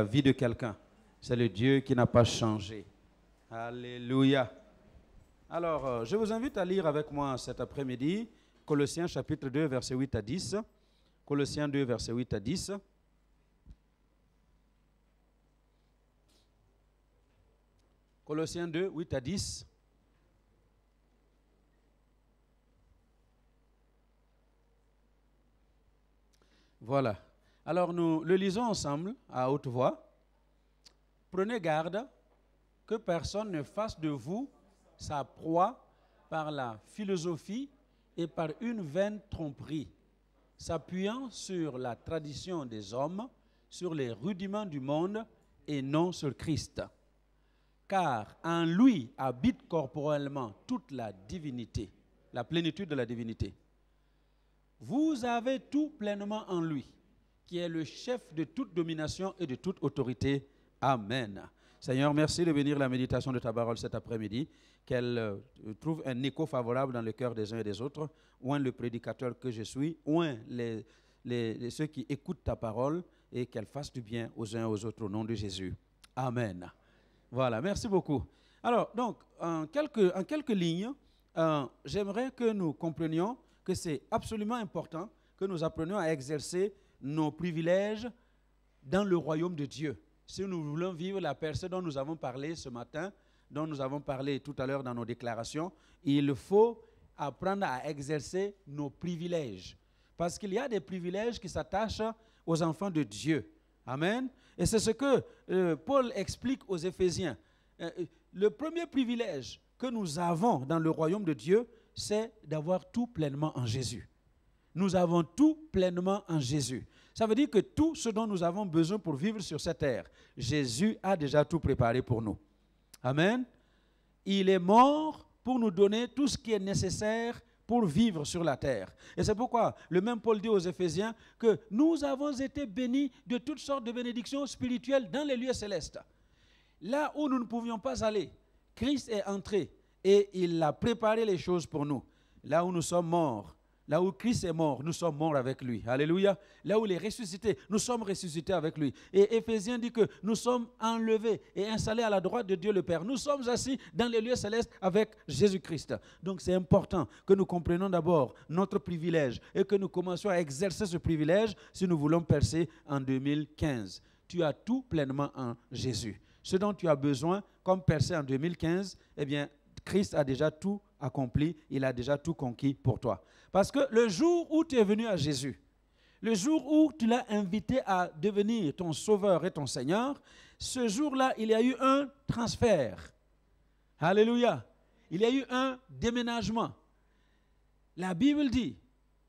la vie de quelqu'un. C'est le Dieu qui n'a pas changé. Alléluia. Alors, je vous invite à lire avec moi cet après-midi Colossiens chapitre 2, versets 8 à 10. Colossiens 2, versets 8 à 10. Colossiens 2, 8 à 10. Voilà. Alors nous le lisons ensemble à haute voix. Prenez garde que personne ne fasse de vous sa proie par la philosophie et par une vaine tromperie, s'appuyant sur la tradition des hommes, sur les rudiments du monde et non sur Christ. Car en lui habite corporellement toute la divinité, la plénitude de la divinité. Vous avez tout pleinement en lui, qui est le chef de toute domination et de toute autorité. Amen. Seigneur, merci de bénir la méditation de ta parole cet après-midi, qu'elle trouve un écho favorable dans le cœur des uns et des autres, oint le prédicateur que je suis, oint ceux qui écoutent ta parole, et qu'elle fasse du bien aux uns et aux autres au nom de Jésus. Amen. Voilà, merci beaucoup. Alors, donc, en quelques lignes, j'aimerais que nous comprenions que c'est absolument important que nous apprenions à exercer nos privilèges dans le royaume de Dieu. Si nous voulons vivre la percée dont nous avons parlé ce matin, dont nous avons parlé tout à l'heure dans nos déclarations, il faut apprendre à exercer nos privilèges. Parce qu'il y a des privilèges qui s'attachent aux enfants de Dieu. Amen. Et c'est ce que Paul explique aux Éphésiens. Le premier privilège que nous avons dans le royaume de Dieu, c'est d'avoir tout pleinement en Jésus. Nous avons tout pleinement en Jésus. Ça veut dire que tout ce dont nous avons besoin pour vivre sur cette terre, Jésus a déjà tout préparé pour nous. Amen. Il est mort pour nous donner tout ce qui est nécessaire pour vivre sur la terre. Et c'est pourquoi le même Paul dit aux Éphésiens que nous avons été bénis de toutes sortes de bénédictions spirituelles dans les lieux célestes. Là où nous ne pouvions pas aller, Christ est entré et il a préparé les choses pour nous. Là où nous sommes morts, là où Christ est mort, nous sommes morts avec lui. Alléluia. Là où il est ressuscité, nous sommes ressuscités avec lui. Et Éphésiens dit que nous sommes enlevés et installés à la droite de Dieu le Père. Nous sommes assis dans les lieux célestes avec Jésus-Christ. Donc c'est important que nous comprenions d'abord notre privilège et que nous commencions à exercer ce privilège si nous voulons percer en 2015. Tu as tout pleinement en Jésus. Ce dont tu as besoin comme percer en 2015, eh bien, Christ a déjà tout accompli, il a déjà tout conquis pour toi. Parce que le jour où tu es venu à Jésus, le jour où tu l'as invité à devenir ton sauveur et ton Seigneur, ce jour-là, il y a eu un transfert. Alléluia. Il y a eu un déménagement. La Bible dit,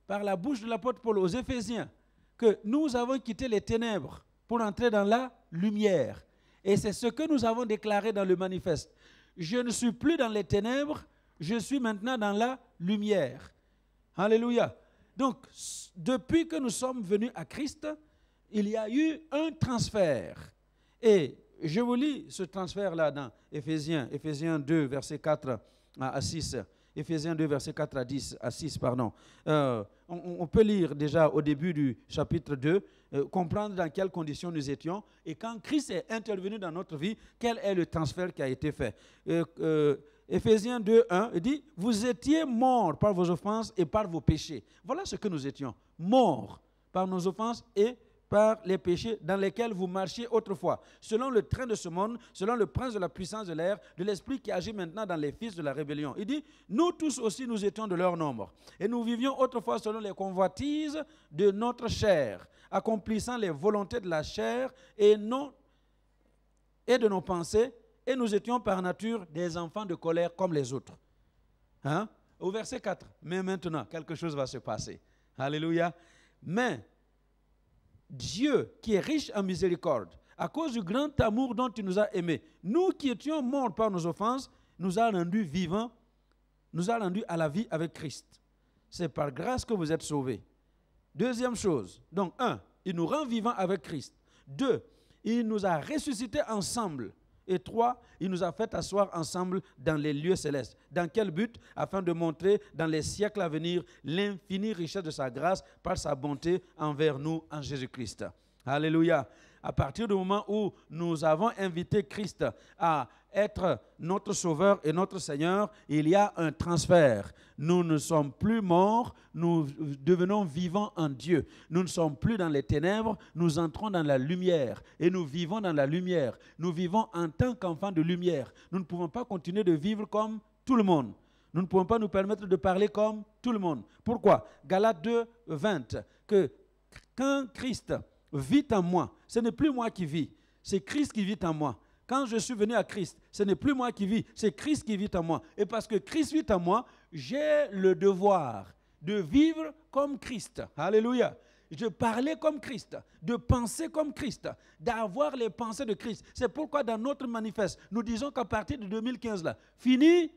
par la bouche de l'apôtre Paul aux Éphésiens, que nous avons quitté les ténèbres pour entrer dans la lumière. Et c'est ce que nous avons déclaré dans le manifeste. Je ne suis plus dans les ténèbres, je suis maintenant dans la lumière. Alléluia. Donc, depuis que nous sommes venus à Christ, il y a eu un transfert. Et je vous lis ce transfert-là dans Éphésiens 2, verset 4 à 6. Éphésiens 2, verset 4 à 6, pardon. On peut lire déjà au début du chapitre 2, comprendre dans quelles conditions nous étions, et quand Christ est intervenu dans notre vie, quel est le transfert qui a été fait. Éphésiens 2, 1, il dit, vous étiez morts par vos offenses et par vos péchés. Voilà ce que nous étions, morts par nos offenses et par les péchés dans lesquels vous marchiez autrefois, selon le train de ce monde, selon le prince de la puissance de l'air, de l'esprit qui agit maintenant dans les fils de la rébellion. Il dit, nous tous aussi nous étions de leur nombre, et nous vivions autrefois selon les convoitises de notre chair, accomplissant les volontés de la chair et de nos pensées, et nous étions par nature des enfants de colère comme les autres. Hein? Au verset 4, mais maintenant, quelque chose va se passer. Alléluia. Mais Dieu, qui est riche en miséricorde, à cause du grand amour dont il nous a aimés, nous qui étions morts par nos offenses, nous a rendus vivants, nous a rendus à la vie avec Christ. C'est par grâce que vous êtes sauvés. Deuxième chose, donc 1, il nous rend vivants avec Christ. 2, il nous a ressuscités ensemble. Et 3, il nous a fait asseoir ensemble dans les lieux célestes. Dans quel but? Afin de montrer dans les siècles à venir l'infinie richesse de sa grâce par sa bonté envers nous en Jésus-Christ. Alléluia. à partir du moment où nous avons invité Christ à être notre Sauveur et notre Seigneur, il y a un transfert. Nous ne sommes plus morts, nous devenons vivants en Dieu. Nous ne sommes plus dans les ténèbres, nous entrons dans la lumière et nous vivons dans la lumière. Nous vivons en tant qu'enfants de lumière. Nous ne pouvons pas continuer de vivre comme tout le monde. Nous ne pouvons pas nous permettre de parler comme tout le monde. Pourquoi? Galates 2, 20, que quand Christ vit en moi, ce n'est plus moi qui vis, c'est Christ qui vit en moi. Quand je suis venu à Christ, ce n'est plus moi qui vis, c'est Christ qui vit en moi. Et parce que Christ vit en moi, j'ai le devoir de vivre comme Christ. Alléluia. De parler comme Christ, de penser comme Christ, d'avoir les pensées de Christ. C'est pourquoi dans notre manifeste, nous disons qu'à partir de 2015, là, fini,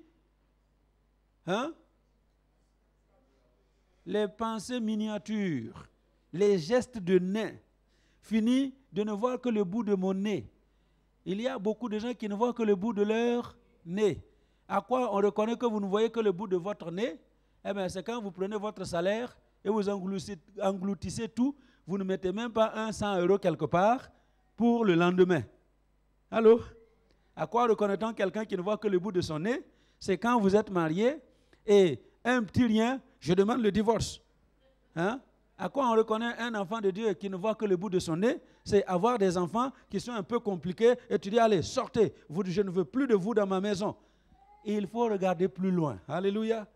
les pensées miniatures, les gestes de nez, fini de ne voir que le bout de mon nez. Il y a beaucoup de gens qui ne voient que le bout de leur nez. À quoi on reconnaît que vous ne voyez que le bout de votre nez? Eh bien, c'est quand vous prenez votre salaire et vous engloutissez tout, vous ne mettez même pas 100 € quelque part pour le lendemain. Allô? À quoi reconnaît-on quelqu'un qui ne voit que le bout de son nez? C'est quand vous êtes marié et un petit rien, je demande le divorce. À quoi on reconnaît un enfant de Dieu qui ne voit que le bout de son nez? C'est avoir des enfants qui sont un peu compliqués et tu dis, allez, sortez, je ne veux plus de vous dans ma maison. Et il faut regarder plus loin. Alléluia.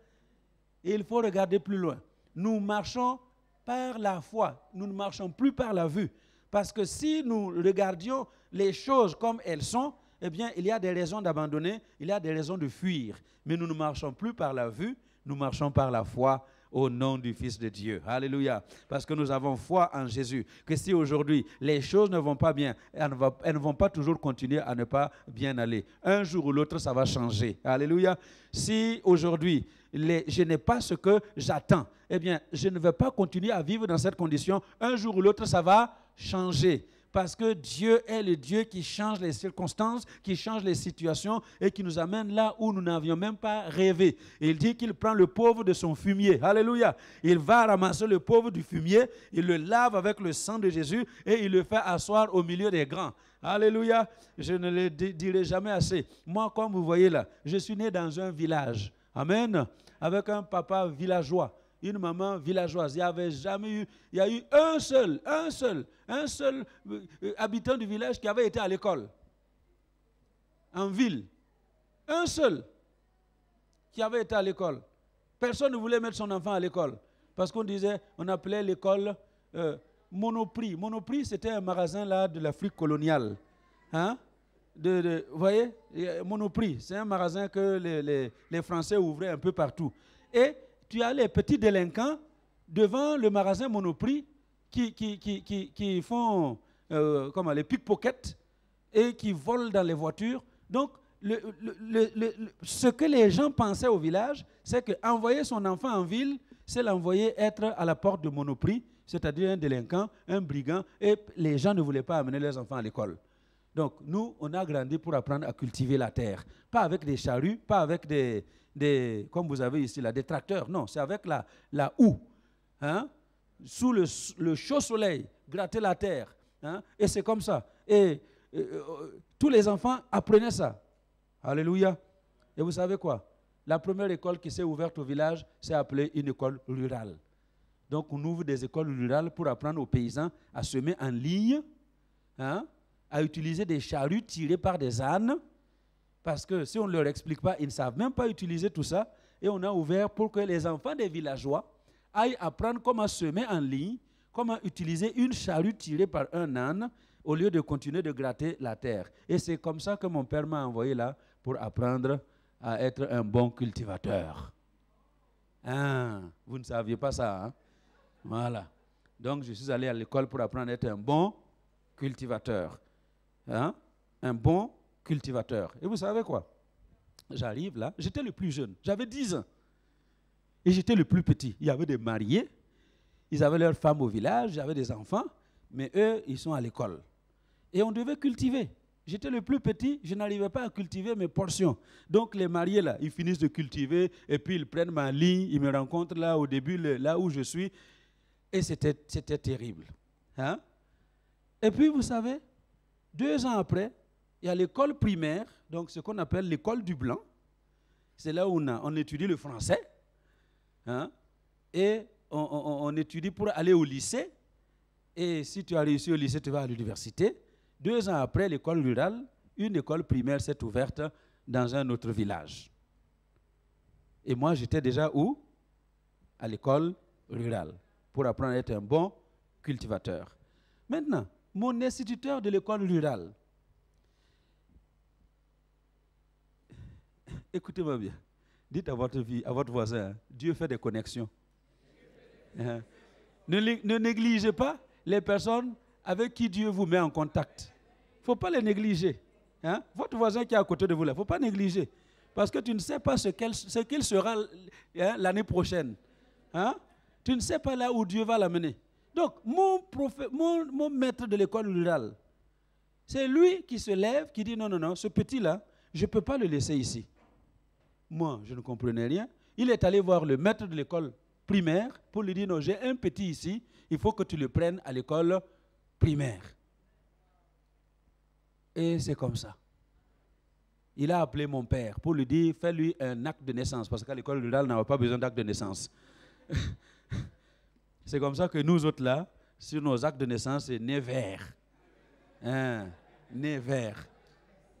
Et il faut regarder plus loin. Nous marchons par la foi, nous ne marchons plus par la vue. Parce que si nous regardions les choses comme elles sont, eh bien, il y a des raisons d'abandonner, il y a des raisons de fuir. Mais nous ne marchons plus par la vue, nous marchons par la foi au nom du Fils de Dieu. Alléluia. Parce que nous avons foi en Jésus. Que si aujourd'hui les choses ne vont pas bien, elles ne vont pas toujours continuer à ne pas bien aller. Un jour ou l'autre, ça va changer. Alléluia. Si aujourd'hui, je n'ai pas ce que j'attends, eh bien, je ne vais pas continuer à vivre dans cette condition. Un jour ou l'autre, ça va changer. Parce que Dieu est le Dieu qui change les circonstances, qui change les situations et qui nous amène là où nous n'avions même pas rêvé. Et il dit qu'il prend le pauvre de son fumier. Alléluia. Il va ramasser le pauvre du fumier, il le lave avec le sang de Jésus et il le fait asseoir au milieu des grands. Alléluia. Je ne le dirai jamais assez. Moi, comme vous voyez là, je suis né dans un village. Amen. Avec un papa villageois. Une maman villageoise. Il y a eu un seul habitant du village qui avait été à l'école. En ville. Un seul qui avait été à l'école. Personne ne voulait mettre son enfant à l'école. Parce qu'on disait, on appelait l'école Monoprix. Monoprix, c'était un magasin là de l'Afrique coloniale. Vous voyez, Monoprix, c'est un magasin que les Français ouvraient un peu partout. Et tu as les petits délinquants devant le magasin Monoprix qui font les pickpockets et qui volent dans les voitures. Donc, ce que les gens pensaient au village, c'est qu'envoyer son enfant en ville, c'est l'envoyer être à la porte de Monoprix, c'est-à-dire un délinquant, un brigand, et les gens ne voulaient pas amener leurs enfants à l'école. Donc, nous, on a grandi pour apprendre à cultiver la terre. Pas avec des charrues, pas avec comme vous avez ici, là, des tracteurs. Non, c'est avec la houe. Sous le chaud soleil, gratter la terre. Et c'est comme ça. Et tous les enfants apprenaient ça. Alléluia. Et vous savez quoi? La première école qui s'est ouverte au village, c'est appelée une école rurale. Donc, on ouvre des écoles rurales pour apprendre aux paysans à semer en ligne, à utiliser des charrues tirées par des ânes, parce que si on ne leur explique pas, ils ne savent même pas utiliser tout ça. Et on a ouvert pour que les enfants des villageois aillent apprendre comment semer en ligne, comment utiliser une charrue tirée par un âne, au lieu de continuer de gratter la terre. Et c'est comme ça que mon père m'a envoyé là, pour apprendre à être un bon cultivateur. Vous ne saviez pas ça, Voilà. Donc, je suis allé à l'école pour apprendre à être un bon cultivateur. Un bon cultivateur. Et vous savez quoi? J'arrive là, j'étais le plus jeune, j'avais 10 ans. Et j'étais le plus petit. Il y avait des mariés, ils avaient leurs femmes au village, j'avais des enfants, mais eux, ils sont à l'école. Et on devait cultiver. J'étais le plus petit, je n'arrivais pas à cultiver mes portions. Donc les mariés là, ils finissent de cultiver et puis ils prennent ma ligne, ils me rencontrent là au début, là où je suis. Et c'était terrible. Et puis, vous savez, 2 ans après, il y a l'école primaire, donc ce qu'on appelle l'école du blanc. C'est là où on étudie le français. Hein, et on étudie pour aller au lycée. Et si tu as réussi au lycée, tu vas à l'université. 2 ans après, l'école rurale, une école primaire s'est ouverte dans un autre village. Et moi, j'étais déjà où? À l'école rurale, pour apprendre à être un bon cultivateur. Maintenant, mon instituteur de l'école rurale, écoutez-moi bien, dites à votre voisin, Dieu fait des connexions. Ne négligez pas les personnes avec qui Dieu vous met en contact. Il ne faut pas les négliger. Hein? Votre voisin qui est à côté de vous, il ne faut pas négliger. Parce que tu ne sais pas ce qu'il sera l'année prochaine. Hein? Tu ne sais pas là où Dieu va l'amener. Donc, mon maître de l'école rurale, c'est lui qui se lève, qui dit non, non, non, ce petit-là, je ne peux pas le laisser ici. Moi, je ne comprenais rien. Il est allé voir le maître de l'école primaire pour lui dire non, j'ai un petit ici, il faut que tu le prennes à l'école primaire. Et c'est comme ça. Il a appelé mon père pour lui dire, fais-lui un acte de naissance, parce qu'à l'école rurale, on n'a pas besoin d'acte de naissance. C'est comme ça que nous autres là, sur nos actes de naissance, c'est né vert. Hein, né vert.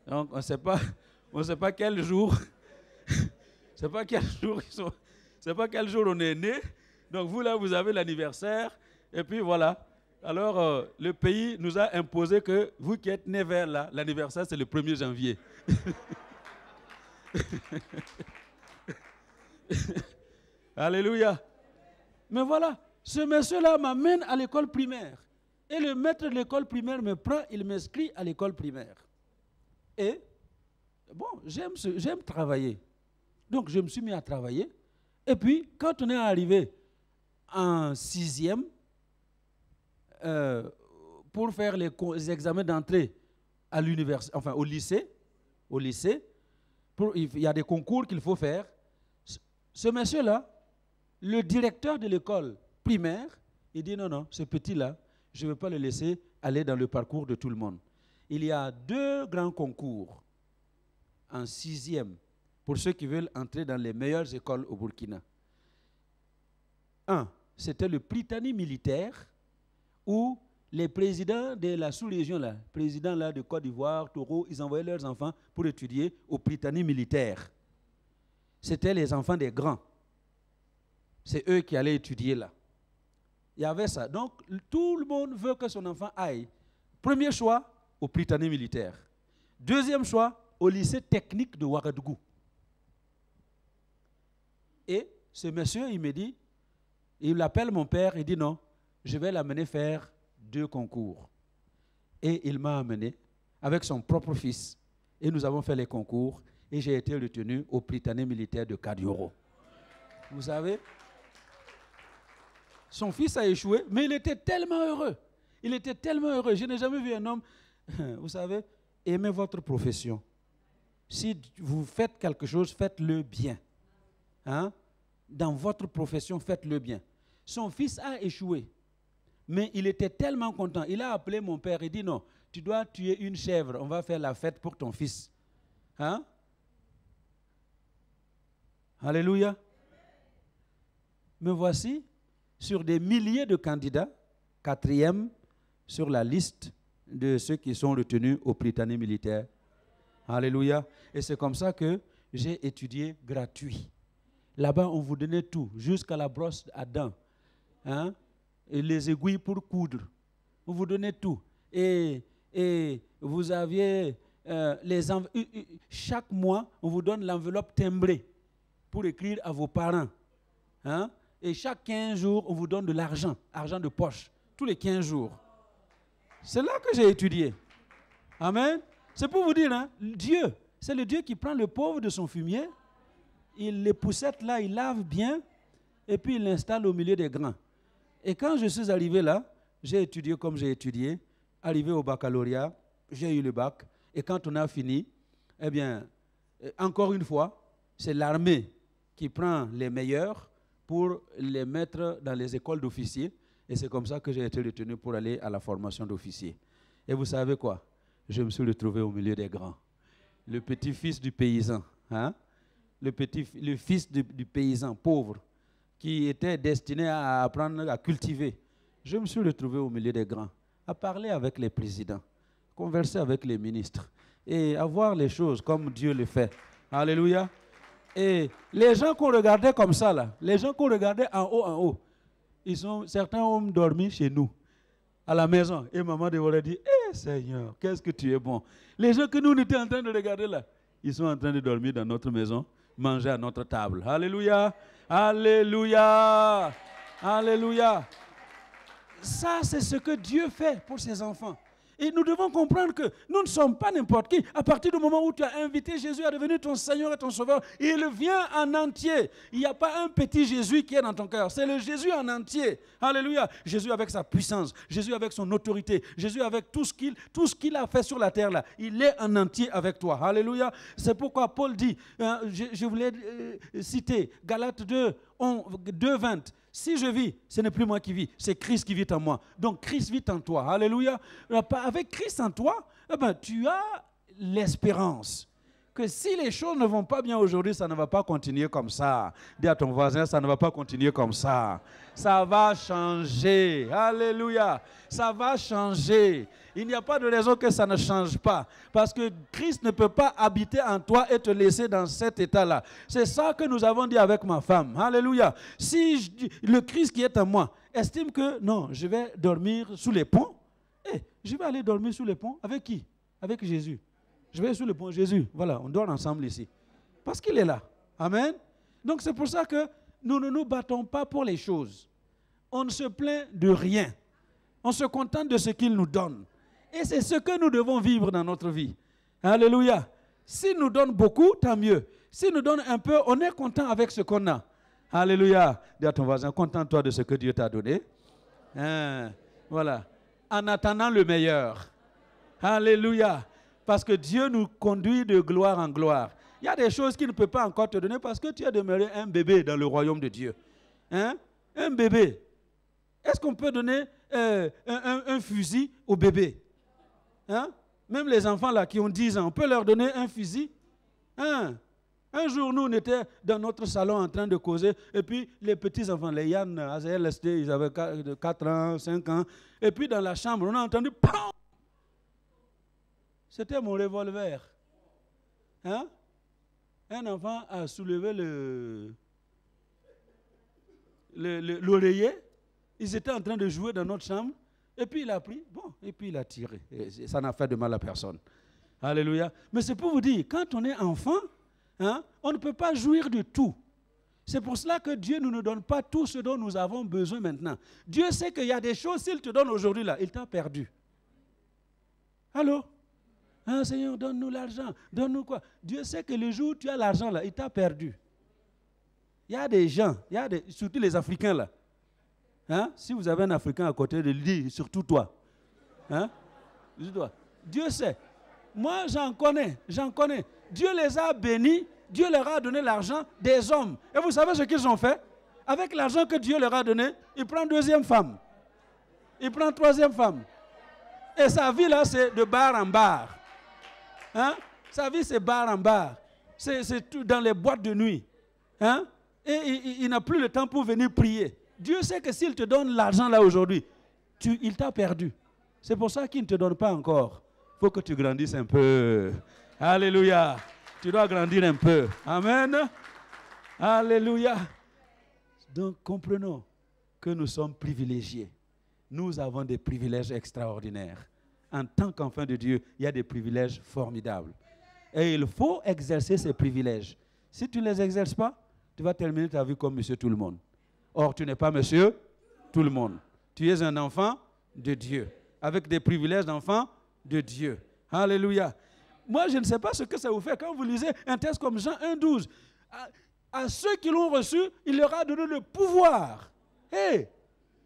Donc on ne sait pas quel jour, c'est pas quel jour on est né. Donc vous là, vous avez l'anniversaire, et puis voilà. Alors le pays nous a imposé que vous qui êtes né vert là, l'anniversaire c'est le 1er janvier. Alléluia. Mais voilà, ce monsieur-là m'amène à l'école primaire. Et le maître de l'école primaire me prend, il m'inscrit à l'école primaire. Et, bon, j'aime travailler. Donc, je me suis mis à travailler. Et puis, quand on est arrivé en 6e, pour faire les examens d'entrée à l'université, enfin au lycée, il y a des concours qu'il faut faire. Ce monsieur-là, le directeur de l'école primaire, il dit non, non, ce petit-là, je ne veux pas le laisser aller dans le parcours de tout le monde. Il y a 2 grands concours en 6e pour ceux qui veulent entrer dans les meilleures écoles au Burkina. Un, c'était le Prytanée militaire où les présidents de la sous-région, présidents là, de Côte d'Ivoire, Togo, ils envoyaient leurs enfants pour étudier au Prytanée militaire. C'était les enfants des grands. C'est eux qui allaient étudier là. Il y avait ça. Donc, tout le monde veut que son enfant aille. Premier choix, au Prytanée militaire. Deuxième choix, au lycée technique de Ouagadougou. Et ce monsieur, il me dit, il appelle mon père, il dit non, je vais l'amener faire 2 concours. Et il m'a amené avec son propre fils. Et nous avons fait les concours. Et j'ai été retenu au Prytanée militaire de Kadioro. Vous savez, son fils a échoué, mais il était tellement heureux. Il était tellement heureux. Je n'ai jamais vu un homme, vous savez, aimez votre profession. Si vous faites quelque chose, faites-le bien. Hein? Dans votre profession, faites-le bien. Son fils a échoué, mais il était tellement content. Il a appelé mon père et dit non, tu dois tuer une chèvre, on va faire la fête pour ton fils. Hein? Alléluia. Me voici sur des milliers de candidats, 4e sur la liste de ceux qui sont retenus au Prytanée militaire. Alléluia. Et c'est comme ça que j'ai étudié gratuit. Là-bas, on vous donnait tout, jusqu'à la brosse à dents, hein? Et les aiguilles pour coudre. On vous donnait tout. Et vous aviez chaque mois, on vous donne l'enveloppe timbrée pour écrire à vos parents. Hein? Et chaque 15 jours, on vous donne de l'argent, argent de poche, tous les 15 jours. C'est là que j'ai étudié. Amen. C'est pour vous dire, hein, Dieu, c'est le Dieu qui prend le pauvre de son fumier, il les poussette là, il lave bien, et puis il l'installe au milieu des grands. Et quand je suis arrivé là, j'ai étudié comme j'ai étudié, arrivé au baccalauréat, j'ai eu le bac, et quand on a fini, eh bien, encore une fois, c'est l'armée qui prend les meilleurs pour les mettre dans les écoles d'officiers. Et c'est comme ça que j'ai été retenu pour aller à la formation d'officier. Et vous savez quoi? Je me suis retrouvé au milieu des grands. Le petit-fils du paysan, hein? Le fils du paysan pauvre qui était destiné à apprendre à cultiver. Je me suis retrouvé au milieu des grands, à parler avec les présidents, converser avec les ministres et à voir les choses comme Dieu le fait. Alléluia. Et les gens qu'on regardait comme ça, là, les gens qu'on regardait en haut, certains ont dormi chez nous, à la maison. Et maman devrait dire, « Seigneur, qu'est-ce que tu es bon. » Les gens que nous étions en train de regarder là, ils sont en train de dormir dans notre maison, manger à notre table. Alléluia. Alléluia. Alléluia. Ça, c'est ce que Dieu fait pour ses enfants. Et nous devons comprendre que nous ne sommes pas n'importe qui. À partir du moment où tu as invité Jésus à devenir ton Seigneur et ton Sauveur, il vient en entier. Il n'y a pas un petit Jésus qui est dans ton cœur. C'est le Jésus en entier. Alléluia. Jésus avec sa puissance, Jésus avec son autorité, Jésus avec tout ce qu'il a fait sur la terre là. Il est en entier avec toi. Alléluia. C'est pourquoi Paul dit, je voulais citer Galates 2, 20. Si je vis, ce n'est plus moi qui vis, c'est Christ qui vit en moi. Donc Christ vit en toi. Alléluia. Avec Christ en toi, tu as l'espérance que si les choses ne vont pas bien aujourd'hui, ça ne va pas continuer comme ça. Dis à ton voisin, ça ne va pas continuer comme ça. Ça va changer. Alléluia. Ça va changer. Il n'y a pas de raison que ça ne change pas. Parce que Christ ne peut pas habiter en toi et te laisser dans cet état-là. C'est ça que nous avons dit avec ma femme. Alléluia. Si le Christ qui est en moi estime que non, je vais dormir sous les ponts, je vais aller dormir sous les ponts avec qui? Avec Jésus. Je vais sur le pont Jésus. Voilà, on dort ensemble ici. Parce qu'il est là. Amen. Donc c'est pour ça que nous ne nous battons pas pour les choses. On ne se plaint de rien. On se contente de ce qu'il nous donne. Et c'est ce que nous devons vivre dans notre vie. Alléluia. S'il nous donne beaucoup, tant mieux. S'il nous donne un peu, on est content avec ce qu'on a. Alléluia. Dis à ton voisin, contente-toi de ce que Dieu t'a donné. Voilà. En attendant le meilleur. Alléluia. Parce que Dieu nous conduit de gloire en gloire. Il y a des choses qu'il ne peut pas encore te donner parce que tu es demeuré un bébé dans le royaume de Dieu. Hein? Un bébé. Est-ce qu'on peut donner un fusil au bébé? Hein? Même les enfants là qui ont 10 ans, on peut leur donner un fusil? Hein? Un jour, nous, on était dans notre salon en train de causer, et puis les petits-enfants, les Yann, Azael, Lesté, ils avaient 4 ans, 5 ans, et puis dans la chambre, on a entendu « PAM !» C'était mon revolver. Hein? Un enfant a soulevé l'oreiller. Ils étaient en train de jouer dans notre chambre. Et puis il a pris, et puis il a tiré. Et ça n'a fait de mal à personne. Alléluia. Mais c'est pour vous dire, quand on est enfant, on ne peut pas jouir de tout. C'est pour cela que Dieu ne nous donne pas tout ce dont nous avons besoin maintenant. Dieu sait qu'il y a des choses, s'il te donne aujourd'hui, là, il t'a perdu. Allô? Ah, Seigneur, donne-nous l'argent. Donne-nous quoi? Dieu sait que le jour où tu as l'argent, là, il t'a perdu. Il y a des gens, surtout les Africains, là. Hein? Si vous avez un Africain à côté de lui, surtout toi. Hein? Dieu sait. Moi, j'en connais. Dieu les a bénis. Dieu leur a donné l'argent des hommes. Et vous savez ce qu'ils ont fait? Avec l'argent que Dieu leur a donné, il prend deuxième femme. Il prend troisième femme. Et sa vie, là, c'est de bar en bar. Hein? Sa vie, c'est bar en bar. C'est tout dans les boîtes de nuit. Hein? Et il n'a plus le temps pour venir prier. Dieu sait que s'il te donne l'argent là aujourd'hui, il t'a perdu. C'est pour ça qu'il ne te donne pas encore. Il faut que tu grandisses un peu. Alléluia. Tu dois grandir un peu. Amen. Alléluia. Donc, comprenons que nous sommes privilégiés. Nous avons des privilèges extraordinaires. En tant qu'enfant de Dieu, il y a des privilèges formidables. Et il faut exercer ces privilèges. Si tu ne les exerces pas, tu vas terminer ta vie comme monsieur tout le monde. Or, tu n'es pas monsieur tout le monde. Tu es un enfant de Dieu, avec des privilèges d'enfant de Dieu. Alléluia. Moi, je ne sais pas ce que ça vous fait quand vous lisez un texte comme Jean 1,12. À ceux qui l'ont reçu, il leur a donné le pouvoir.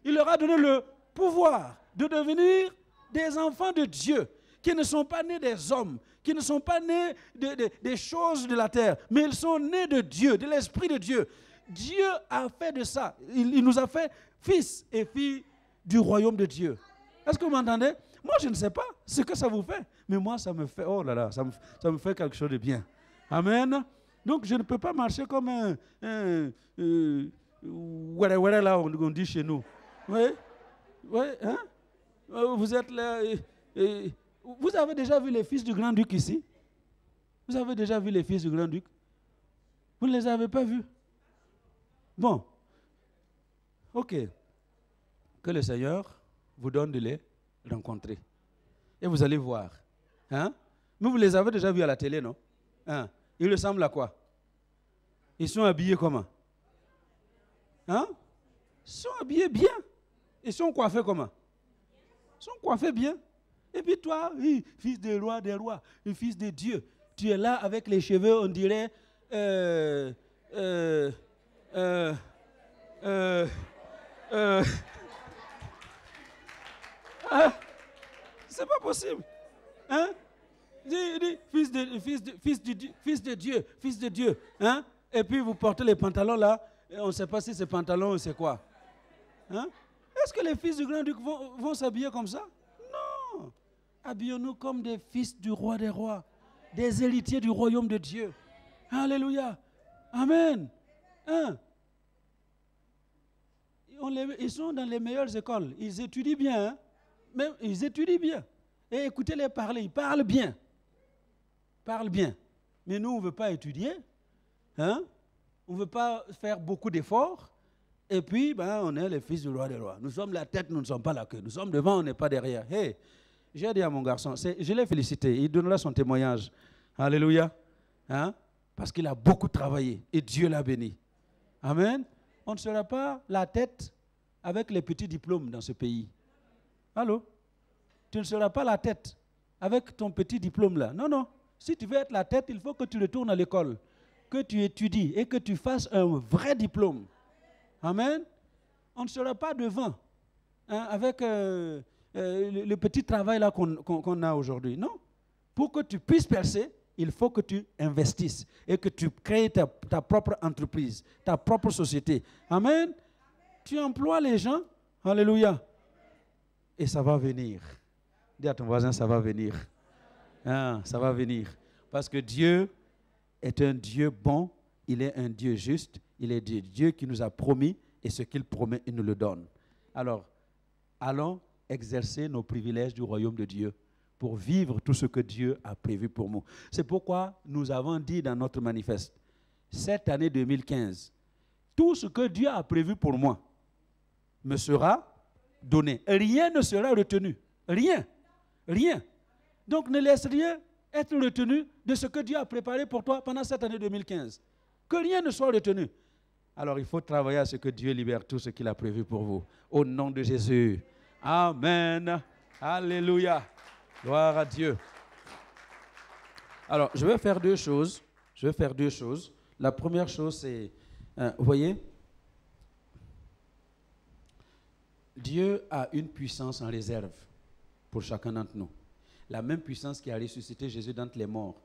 Il leur a donné le pouvoir de devenir des enfants de Dieu, qui ne sont pas nés des hommes, qui ne sont pas nés des choses de la terre, mais ils sont nés de Dieu, de l'Esprit de Dieu. Dieu a fait de ça. Il nous a fait fils et filles du royaume de Dieu. Est-ce que vous m'entendez? Moi, je ne sais pas ce que ça vous fait. Mais moi, ça me fait, oh là là, ça me fait quelque chose de bien. Amen. Donc, je ne peux pas marcher comme voilà, là, on dit chez nous. Oui, oui, hein? Vous êtes là. Vous avez déjà vu les fils du grand-duc ici? Vous avez déjà vu les fils du grand-duc? Vous ne les avez pas vus? Bon. Ok. Que le Seigneur vous donne de les rencontrer. Et vous allez voir. Hein? Mais vous les avez déjà vus à la télé, non? Hein? Ils ressemblent à quoi? Ils sont habillés comment? Hein? Ils sont habillés bien. Ils sont coiffés comment? Ils sont coiffés bien. Et puis toi, oui, fils des rois, fils de Dieu, tu es là avec les cheveux, on dirait... c'est pas possible. Hein? Dis, fils de Dieu. Hein? Et puis vous portez les pantalons là, et on ne sait pas si c'est pantalon ou c'est quoi. Hein? Est-ce que les fils du grand-duc vont s'habiller comme ça? Non. Habillons-nous comme des fils du roi des rois, des héritiers du royaume de Dieu. Alléluia. Amen. Hein? Ils sont dans les meilleures écoles. Ils étudient bien. Hein? Mais ils étudient bien. Et écoutez-les parler. Ils parlent bien. Parlent bien. Mais nous, on ne veut pas étudier. Hein? On ne veut pas faire beaucoup d'efforts. Et puis, on est les fils du roi des rois. Nous sommes la tête, nous ne sommes pas la queue. Nous sommes devant, on n'est pas derrière. Hey, j'ai dit à mon garçon, je l'ai félicité. Il donnera son témoignage. Alléluia. Hein? Parce qu'il a beaucoup travaillé. Et Dieu l'a béni. Amen. On ne sera pas la tête avec les petits diplômes dans ce pays. Allô? Tu ne seras pas la tête avec ton petit diplôme là. Non, non. Si tu veux être la tête, il faut que tu retournes à l'école, que tu étudies et que tu fasses un vrai diplôme. Amen. On ne sera pas devant avec le petit travail là qu'on a aujourd'hui. Non. Pour que tu puisses percer, il faut que tu investisses et que tu crées ta propre entreprise, ta propre société. Amen. Tu emploies les gens. Alléluia. Et ça va venir. Dis à ton voisin, ça va venir. Ça va venir. Parce que Dieu est un Dieu bon, il est un Dieu juste, il est Dieu qui nous a promis et ce qu'il promet, il nous le donne. Alors, allons exercer nos privilèges du royaume de Dieu pour vivre tout ce que Dieu a prévu pour nous. C'est pourquoi nous avons dit dans notre manifeste, cette année 2015, tout ce que Dieu a prévu pour moi me sera donné. Rien ne sera retenu. Rien. Rien. Donc ne laisse rien être retenu de ce que Dieu a préparé pour toi pendant cette année 2015. Que rien ne soit retenu. Alors il faut travailler à ce que Dieu libère tout ce qu'il a prévu pour vous. Au nom de Jésus. Amen. Alléluia. Gloire à Dieu. Alors je vais faire deux choses. La première chose c'est, vous voyez, Dieu a une puissance en réserve pour chacun d'entre nous. La même puissance qui a ressuscité Jésus d'entre les morts,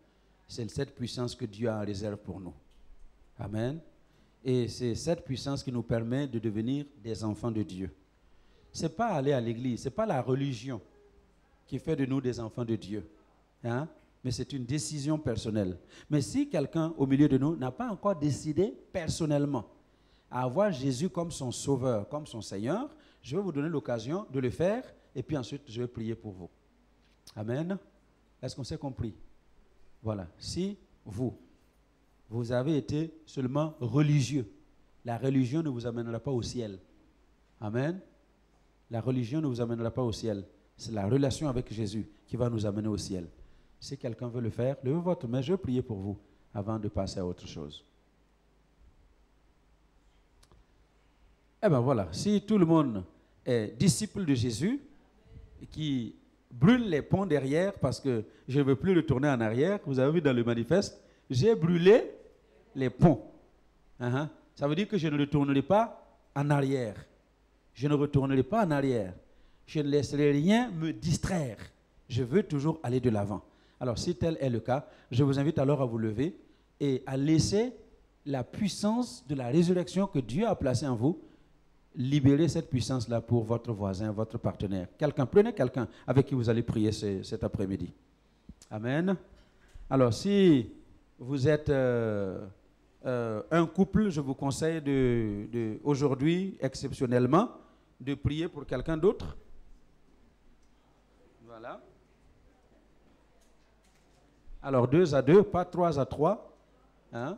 c'est cette puissance que Dieu a en réserve pour nous. Amen. Et c'est cette puissance qui nous permet de devenir des enfants de Dieu. Ce n'est pas aller à l'église, ce n'est pas la religion qui fait de nous des enfants de Dieu. Hein? Mais c'est une décision personnelle. Mais si quelqu'un au milieu de nous n'a pas encore décidé personnellement à avoir Jésus comme son sauveur, comme son Seigneur, je vais vous donner l'occasion de le faire et puis ensuite je vais prier pour vous. Amen. Est-ce qu'on s'est compris? Voilà. Si vous avez été seulement religieux, la religion ne vous amènera pas au ciel. Amen. La religion ne vous amènera pas au ciel. C'est la relation avec Jésus qui va nous amener au ciel. Si quelqu'un veut le faire, levez votre main, je vais prier pour vous avant de passer à autre chose. Eh bien voilà, si tout le monde est disciple de Jésus, qui brûle les ponts derrière parce que je ne veux plus retourner en arrière, vous avez vu dans le manifeste, j'ai brûlé les ponts. Ça veut dire que je ne retournerai pas en arrière. Je ne retournerai pas en arrière. Je ne laisserai rien me distraire. Je veux toujours aller de l'avant. Alors si tel est le cas, je vous invite alors à vous lever et à laisser la puissance de la résurrection que Dieu a placée en vous libérer cette puissance-là pour votre voisin, votre partenaire. Prenez quelqu'un avec qui vous allez prier cet après-midi. Amen. Alors, si vous êtes un couple, je vous conseille aujourd'hui, exceptionnellement, de prier pour quelqu'un d'autre. Voilà. Alors, 2 à 2, pas 3 à 3. Hein?